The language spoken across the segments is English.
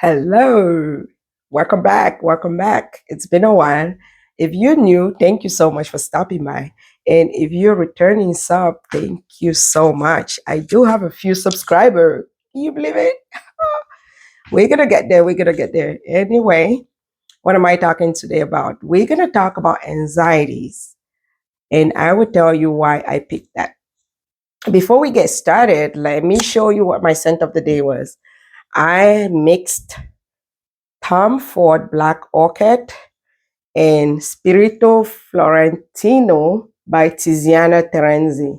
Hello. Welcome back. Welcome back. It's been a while. If you're new, thank you so much for stopping by. And if you're returning sub, thank you so much. I do have a few subscribers. Can you believe it? We're going to get there. We're going to get there. Anyway, what am I talking today about? We're going to talk about anxieties. And I will tell you why I picked that. Before we get started, let me show you what my scent of the day was. I mixed Tom Ford Black Orchid and Spirito Florentino by Tiziana Terenzi.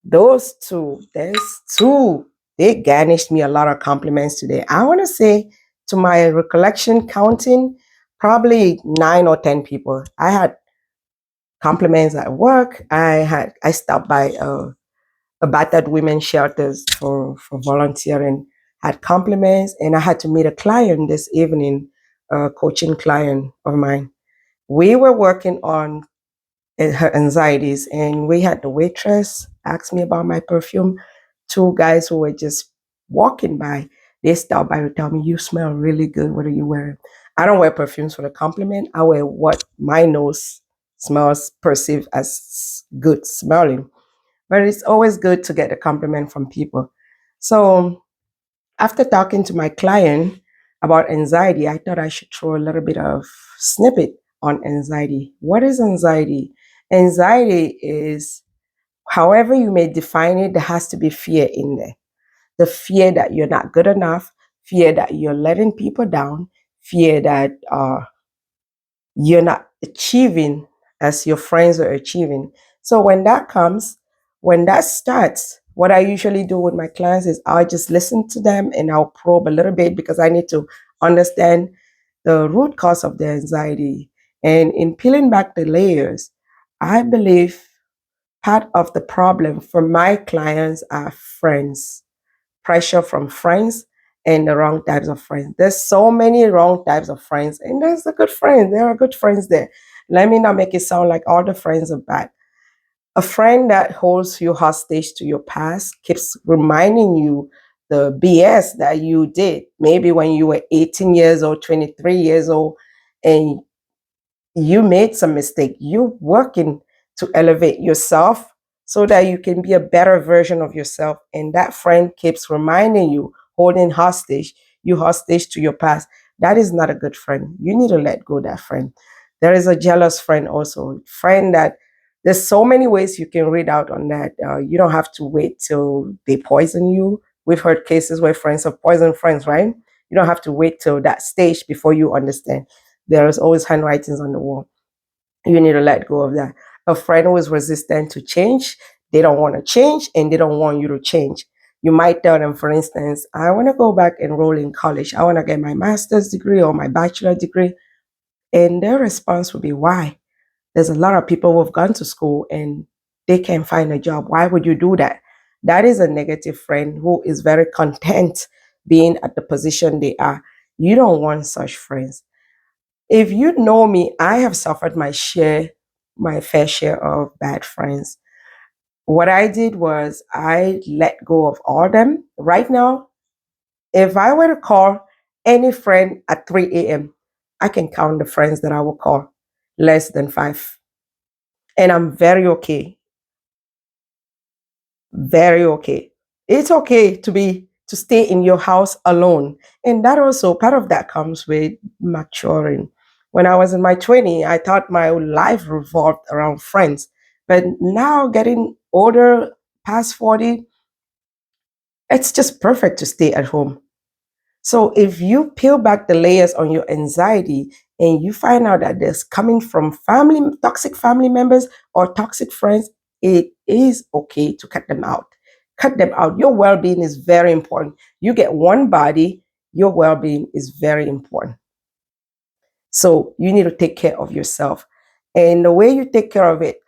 There's two, they garnished me a lot of compliments today. I want to say, to my recollection counting, probably 9 or 10 people. I had compliments at work. I stopped by a battered women's shelters for volunteering, had compliments, and I had to meet a client this evening, a coaching client of mine. We were working on her anxieties, and we had the waitress ask me about my perfume. Two guys who were just walking by, they stopped by to tell me, "You smell really good. What are you wearing?" I don't wear perfumes for the compliment. I wear what my nose smells perceived as good smelling. But it's always good to get a compliment from people. So after talking to my client about anxiety, I thought I should throw a little bit of snippet on anxiety. What is anxiety? Anxiety is, however you may define it, there has to be fear in there. The fear that you're not good enough, fear that you're letting people down, fear that you're not achieving as your friends are achieving. So when that comes, when that starts, what I usually do with my clients is I'll just listen to them and I'll probe a little bit because I need to understand the root cause of their anxiety. And in peeling back the layers, I believe part of the problem for my clients are friends, pressure from friends, and the wrong types of friends. There's so many wrong types of friends, and there's the good friends. There are good friends there. Let me not make it sound like all the friends are bad. A friend that holds you hostage to your past keeps reminding you the BS that you did, maybe when you were 18 years old, 23 years old, and you made some mistake. You're working to elevate yourself so that you can be a better version of yourself. And that friend keeps reminding you, holding hostage, you hostage to your past. That is not a good friend. You need to let go of that friend. There is a jealous friend also, friend that there's so many ways you can read out on that. You don't have to wait till they poison you. We've heard cases where friends have poisoned friends, right? You don't have to wait till that stage before you understand. There is always handwritings on the wall. You need to let go of that. A friend who is resistant to change, they don't want to change and they don't want you to change. You might tell them, for instance, I want to go back and enroll in college. I want to get my master's degree or my bachelor degree. And their response would be, why? There's a lot of people who have gone to school and they can't find a job. Why would you do that? That is a negative friend who is very content being at the position they are. You don't want such friends. If you know me, I have suffered my fair share of bad friends. What I did was I let go of all them. Right now, if I were to call any friend at 3 a.m., I can count the friends that I will call, less than five. And I'm very okay. Very okay. It's okay to stay in your house alone. And that also, part of that comes with maturing. When I was in my 20s, I thought my life revolved around friends. But now getting older, past 40, it's just perfect to stay at home. So if you peel back the layers on your anxiety and you find out that there's coming from family, toxic family members or toxic friends, it is okay to cut them out. Cut them out. Your well being is very important. You get one body, your well being is very important. So you need to take care of yourself. And the way you take care of it,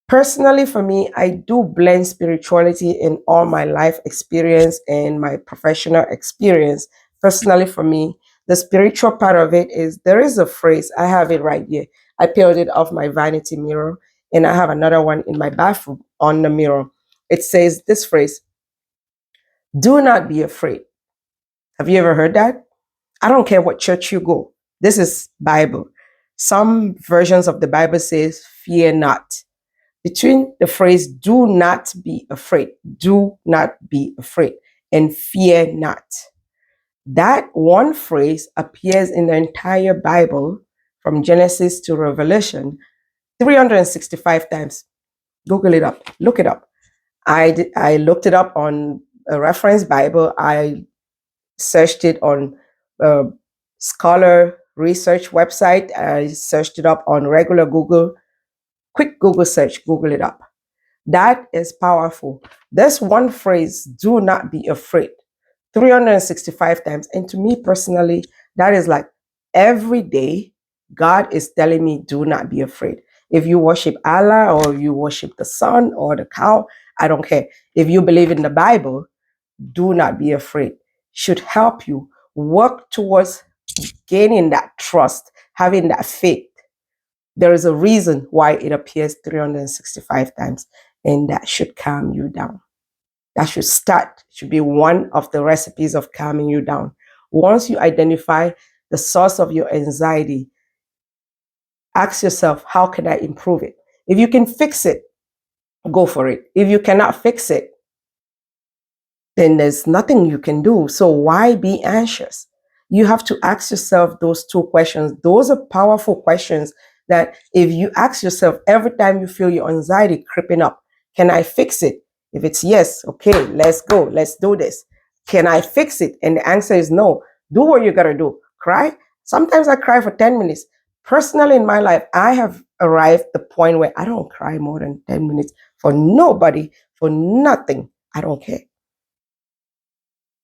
personally, for me, I do blend spirituality in all my life experience and my professional experience. Personally, for me, the spiritual part of it is there is a phrase, I have it right here. I peeled it off my vanity mirror, and I have another one in my bathroom on the mirror. It says this phrase: do not be afraid. Have you ever heard that? I don't care what church you go. This is Bible. Some versions of the Bible says, fear not. Between the phrase, do not be afraid, do not be afraid, and fear not. That one phrase appears in the entire Bible from Genesis to Revelation 365 times. Google it up, look it up. I looked it up on a reference Bible. I searched it on a scholar research website. I searched it up on regular Google. Quick Google search, Google it up. That is powerful. This one phrase, do not be afraid, 365 times. And to me personally, that is like every day, God is telling me, do not be afraid. If you worship Allah or you worship the sun or the cow, I don't care. If you believe in the Bible, do not be afraid. Should help you work towards gaining that trust, having that faith. There is a reason why it appears 365 times, and that should calm you down. That should be one of the recipes of calming you down. Once you identify the source of your anxiety, ask yourself, how can I improve it? If you can fix it, go for it. If you cannot fix it, then there's nothing you can do. So why be anxious? You have to ask yourself those two questions. Those are powerful questions that if you ask yourself every time you feel your anxiety creeping up, can I fix it? If it's yes, okay, let's go. Let's do this. Can I fix it? And the answer is no. Do what you got to do. Cry. Sometimes I cry for 10 minutes. Personally, in my life, I have arrived at the point where I don't cry more than 10 minutes for nobody, for nothing. I don't care.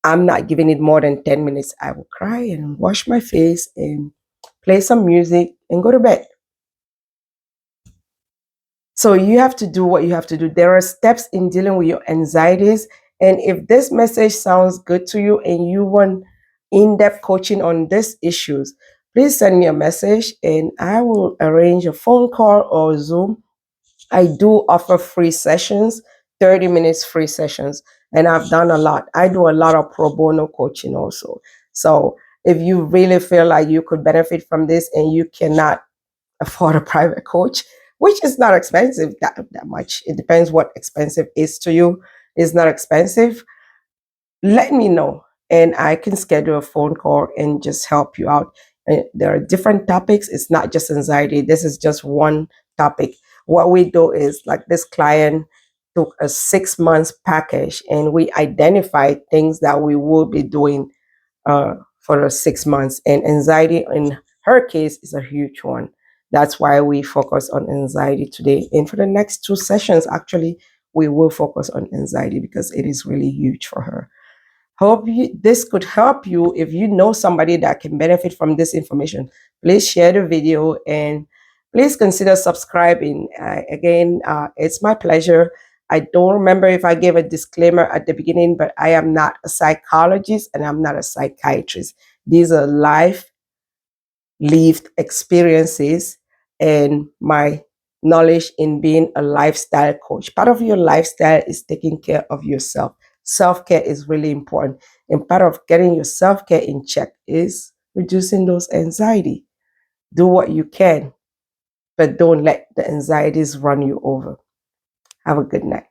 I'm not giving it more than 10 minutes. I will cry and wash my face and play some music and go to bed. So you have to do what you have to do. There are steps in dealing with your anxieties. And if this message sounds good to you and you want in-depth coaching on these issues, please send me a message and I will arrange a phone call or Zoom. I do offer free sessions, 30 minutes free sessions, and I've done a lot. I do a lot of pro bono coaching also. So if you really feel like you could benefit from this and you cannot afford a private coach, which is not expensive that much, it depends what expensive is to you. It's not expensive, let me know and I can schedule a phone call and just help you out. There are different topics. It's not just anxiety. This is just one topic. What we do is like this client took a 6 months package and we identified things that we will be doing for the 6 months. And anxiety in her case is a huge one. That's why we focus on anxiety today. And for the next 2 sessions, actually, we will focus on anxiety because it is really huge for her. This could help you. If you know somebody that can benefit from this information, please share the video and please consider subscribing. Again, it's my pleasure. I don't remember if I gave a disclaimer at the beginning, but I am not a psychologist and I'm not a psychiatrist. These are life lived experiences and my knowledge in being a lifestyle coach. Part of your lifestyle is taking care of yourself. Self-care is really important. And part of getting your self-care in check is reducing those anxiety. Do what you can, but don't let the anxieties run you over. Have a good night.